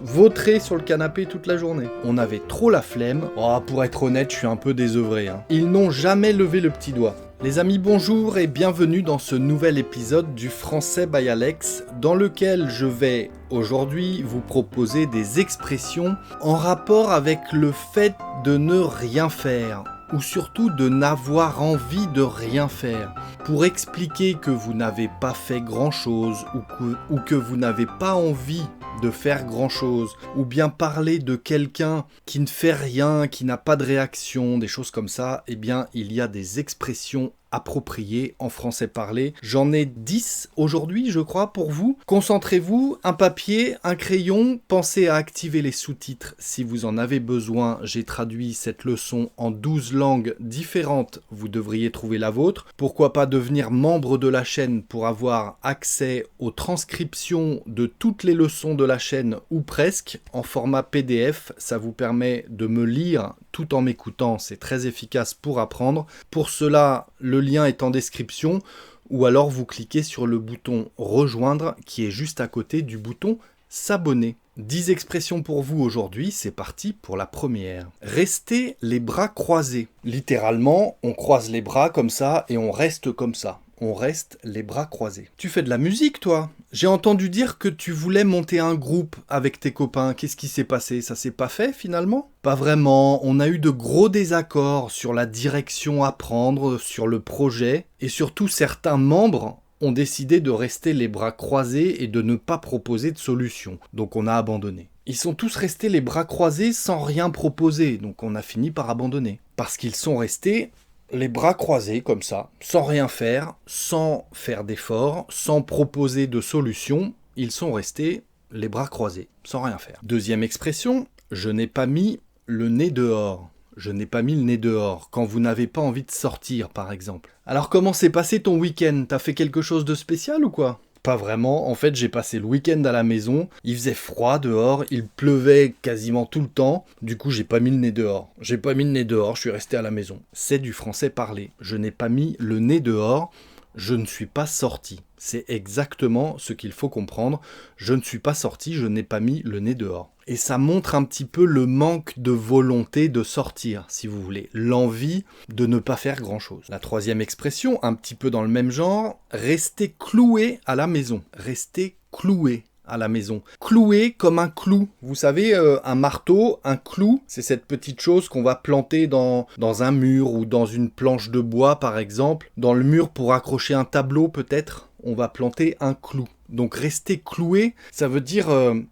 Vautrer sur le canapé toute la journée. On avait trop la flemme. Oh, pour être honnête, je suis un peu désœuvré. Ils n'ont jamais levé le petit doigt. Les amis, bonjour et bienvenue dans ce nouvel épisode du Français by Alex, dans lequel je vais aujourd'hui vous proposer des expressions en rapport avec le fait de ne rien faire, ou surtout de n'avoir envie de rien faire, pour expliquer que vous n'avez pas fait grand-chose, ou que vous n'avez pas envie de faire grand-chose, ou bien parler de quelqu'un qui ne fait rien, qui n'a pas de réaction, des choses comme ça. Eh bien, il y a des expressions appropriées en français parlé. J'en ai 10 aujourd'hui, je crois, pour vous. Concentrez-vous, un papier, un crayon, pensez à activer les sous-titres si vous en avez besoin. J'ai traduit cette leçon en 12 langues différentes, vous devriez trouver la vôtre. Pourquoi pas devenir membre de la chaîne pour avoir accès aux transcriptions de toutes les leçons de la chaîne, ou presque, en format PDF. Ça vous permet de me lire tout en m'écoutant, c'est très efficace pour apprendre. Pour cela, le lien est en description, ou alors vous cliquez sur le bouton rejoindre qui est juste à côté du bouton s'abonner. 10 expressions pour vous aujourd'hui, c'est parti pour la première. Rester les bras croisés. Littéralement, on croise les bras comme ça et on reste comme ça. On reste les bras croisés. Tu fais de la musique, toi? J'ai entendu dire que tu voulais monter un groupe avec tes copains. Qu'est-ce qui s'est passé? Ça s'est pas fait, finalement? Pas vraiment. On a eu de gros désaccords sur la direction à prendre, sur le projet. Et surtout, certains membres ont décidé de rester les bras croisés et de ne pas proposer de solution. Donc on a abandonné. Ils sont tous restés les bras croisés sans rien proposer. Donc on a fini par abandonner. Parce qu'ils sont restés les bras croisés comme ça, sans rien faire, sans faire d'efforts, sans proposer de solution, ils sont restés les bras croisés, sans rien faire. Deuxième expression, je n'ai pas mis le nez dehors. Je n'ai pas mis le nez dehors, quand vous n'avez pas envie de sortir par exemple. Alors comment s'est passé ton week-end? T'as fait quelque chose de spécial ou quoi? Pas vraiment, en fait j'ai passé le week-end à la maison, il faisait froid dehors, il pleuvait quasiment tout le temps, du coup j'ai pas mis le nez dehors. J'ai pas mis le nez dehors, je suis resté à la maison. C'est du français parlé, je n'ai pas mis le nez dehors, je ne suis pas sorti. C'est exactement ce qu'il faut comprendre, je ne suis pas sorti, je n'ai pas mis le nez dehors. Et ça montre un petit peu le manque de volonté de sortir, si vous voulez, l'envie de ne pas faire grand-chose. La troisième expression, un petit peu dans le même genre, rester cloué à la maison. Rester cloué à la maison. Cloué comme un clou. Vous savez, un marteau, un clou, c'est cette petite chose qu'on va planter dans un mur ou dans une planche de bois, par exemple. Dans le mur pour accrocher un tableau, peut-être, on va planter un clou. Donc rester cloué, ça veut dire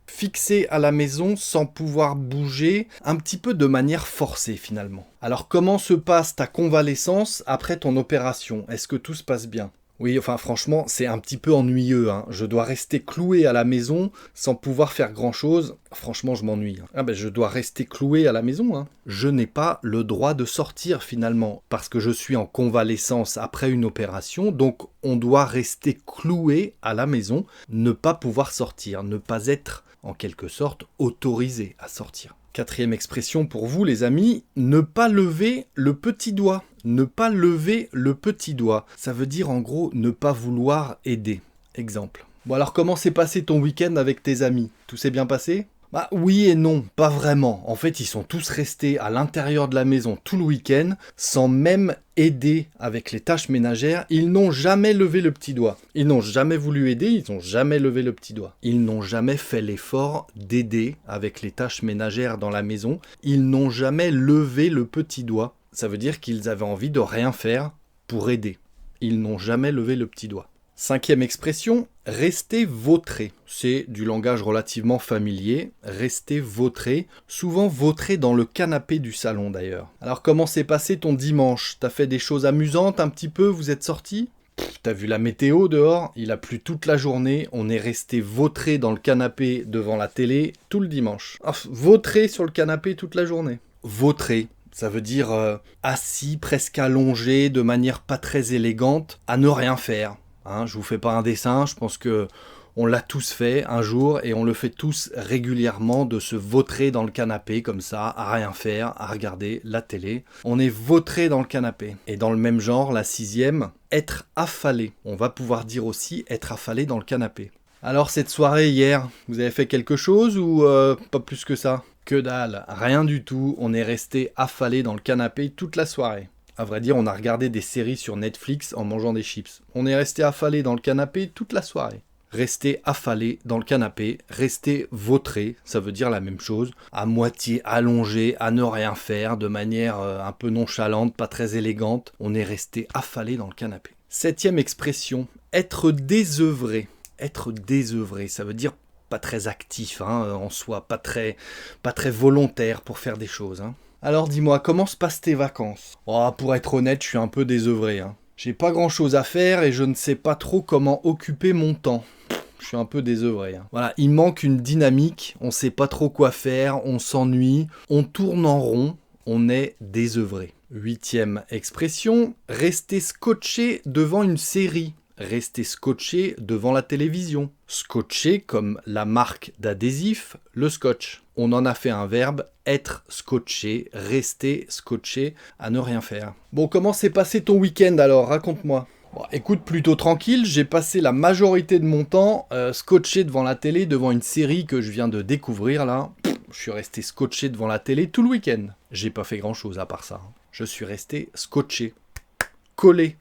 fixé à la maison sans pouvoir bouger, un petit peu de manière forcée finalement. Alors comment se passe ta convalescence après ton opération? Est-ce que tout se passe bien? Oui, enfin franchement, c'est un petit peu ennuyeux. Je dois rester cloué à la maison sans pouvoir faire grand-chose. Franchement, je m'ennuie. Je dois rester cloué à la maison. Je n'ai pas le droit de sortir finalement, parce que je suis en convalescence après une opération, donc on doit rester cloué à la maison, ne pas pouvoir sortir, ne pas être en quelque sorte autorisé à sortir. Quatrième expression pour vous les amis, ne pas lever le petit doigt. Ne pas lever le petit doigt. Ça veut dire en gros ne pas vouloir aider. Exemple. Bon alors comment s'est passé ton week-end avec tes amis? Tout s'est bien passé? Oui et non, pas vraiment. En fait, ils sont tous restés à l'intérieur de la maison tout le week-end, sans même aider avec les tâches ménagères. Ils n'ont jamais levé le petit doigt. Ils n'ont jamais voulu aider, ils n'ont jamais levé le petit doigt. Ils n'ont jamais fait l'effort d'aider avec les tâches ménagères dans la maison. Ils n'ont jamais levé le petit doigt. Ça veut dire qu'ils avaient envie de rien faire pour aider. Ils n'ont jamais levé le petit doigt. Cinquième expression, rester vautré. C'est du langage relativement familier, rester vautré, souvent vautré dans le canapé du salon d'ailleurs. Alors comment s'est passé ton dimanche? T'as fait des choses amusantes un petit peu, vous êtes sortis? T'as vu la météo dehors? Il a plu toute la journée, on est resté vautré dans le canapé devant la télé tout le dimanche. Vautré sur le canapé toute la journée. Vautré. Ça veut dire assis, presque allongé, de manière pas très élégante, à ne rien faire. Je vous fais pas un dessin, je pense que on l'a tous fait un jour et on le fait tous régulièrement de se vautrer dans le canapé comme ça, à rien faire, à regarder la télé. On est vautré dans le canapé. Et dans le même genre, la sixième, être affalé. On va pouvoir dire aussi être affalé dans le canapé. Alors cette soirée hier, vous avez fait quelque chose ou pas plus que ça? Que dalle, rien du tout, on est resté affalé dans le canapé toute la soirée. À vrai dire, on a regardé des séries sur Netflix en mangeant des chips. On est resté affalé dans le canapé toute la soirée. Rester affalé dans le canapé, rester vautré, ça veut dire la même chose, à moitié allongé, à ne rien faire, de manière un peu nonchalante, pas très élégante. On est resté affalé dans le canapé. 7e expression, être désœuvré. Être désœuvré, ça veut dire pas très actif en soi, pas très volontaire pour faire des choses. Alors dis-moi, comment se passent tes vacances? Pour être honnête, je suis un peu désœuvré. J'ai pas grand chose à faire et je ne sais pas trop comment occuper mon temps. Je suis un peu désœuvré. Voilà, il manque une dynamique, on sait pas trop quoi faire, on s'ennuie, on tourne en rond, on est désœuvré. 8e expression, rester scotché devant une série. Rester scotché devant la télévision. Scotché comme la marque d'adhésif, le scotch. On en a fait un verbe, être scotché, rester scotché, à ne rien faire. Bon, comment s'est passé ton week-end alors? Raconte-moi. Écoute, plutôt tranquille, j'ai passé la majorité de mon temps scotché devant la télé, devant une série que je viens de découvrir là. Je suis resté scotché devant la télé tout le week-end. J'ai pas fait grand-chose à part ça. Je suis resté scotché. Collé,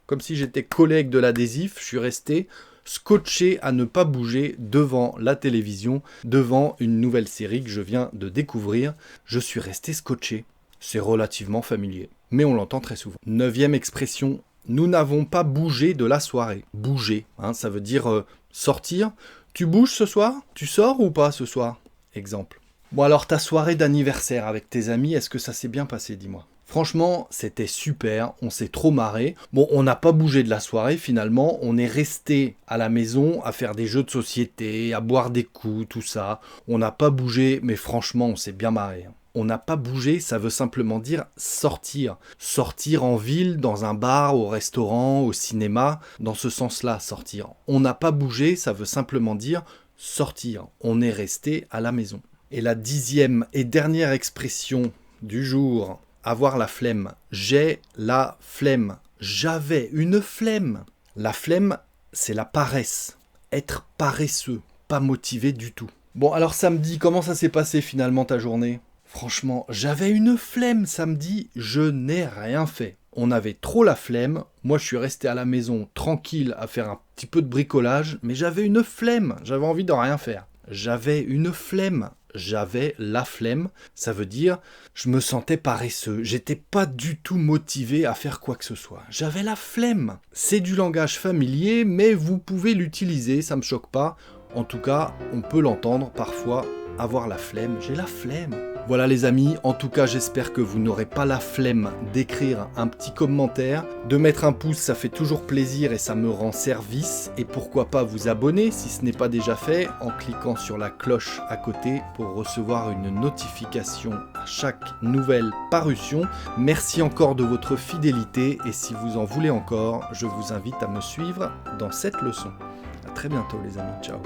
comme si j'étais collé avec de l'adhésif, je suis resté scotché à ne pas bouger devant la télévision, devant une nouvelle série que je viens de découvrir. Je suis resté scotché. C'est relativement familier, mais on l'entend très souvent. 9e expression, nous n'avons pas bougé de la soirée. Bouger, ça veut dire sortir. Tu bouges ce soir? Tu sors ou pas ce soir? Exemple. Bon alors ta soirée d'anniversaire avec tes amis, est-ce que ça s'est bien passé, dis-moi? Franchement, c'était super, on s'est trop marré. Bon, on n'a pas bougé de la soirée finalement, on est resté à la maison à faire des jeux de société, à boire des coups, tout ça. On n'a pas bougé, mais franchement, on s'est bien marré. On n'a pas bougé, ça veut simplement dire sortir. Sortir en ville, dans un bar, au restaurant, au cinéma, dans ce sens-là, sortir. On n'a pas bougé, ça veut simplement dire sortir. On est resté à la maison. Et la 10e et dernière expression du jour, avoir la flemme. J'ai la flemme. J'avais une flemme. La flemme, c'est la paresse. Être paresseux, pas motivé du tout. Bon, alors samedi, comment ça s'est passé finalement ta journée? Franchement, j'avais une flemme samedi, je n'ai rien fait. On avait trop la flemme, moi je suis resté à la maison tranquille à faire un petit peu de bricolage, mais j'avais une flemme, j'avais envie de rien faire. J'avais une flemme. J'avais la flemme, ça veut dire je me sentais paresseux, j'étais pas du tout motivé à faire quoi que ce soit. J'avais la flemme. C'est du langage familier, mais vous pouvez l'utiliser, ça me choque pas. En tout cas, on peut l'entendre parfois, avoir la flemme, j'ai la flemme. Voilà les amis, en tout cas j'espère que vous n'aurez pas la flemme d'écrire un petit commentaire. De mettre un pouce, ça fait toujours plaisir et ça me rend service. Et pourquoi pas vous abonner si ce n'est pas déjà fait en cliquant sur la cloche à côté pour recevoir une notification à chaque nouvelle parution. Merci encore de votre fidélité et si vous en voulez encore, je vous invite à me suivre dans cette leçon. À très bientôt les amis, ciao.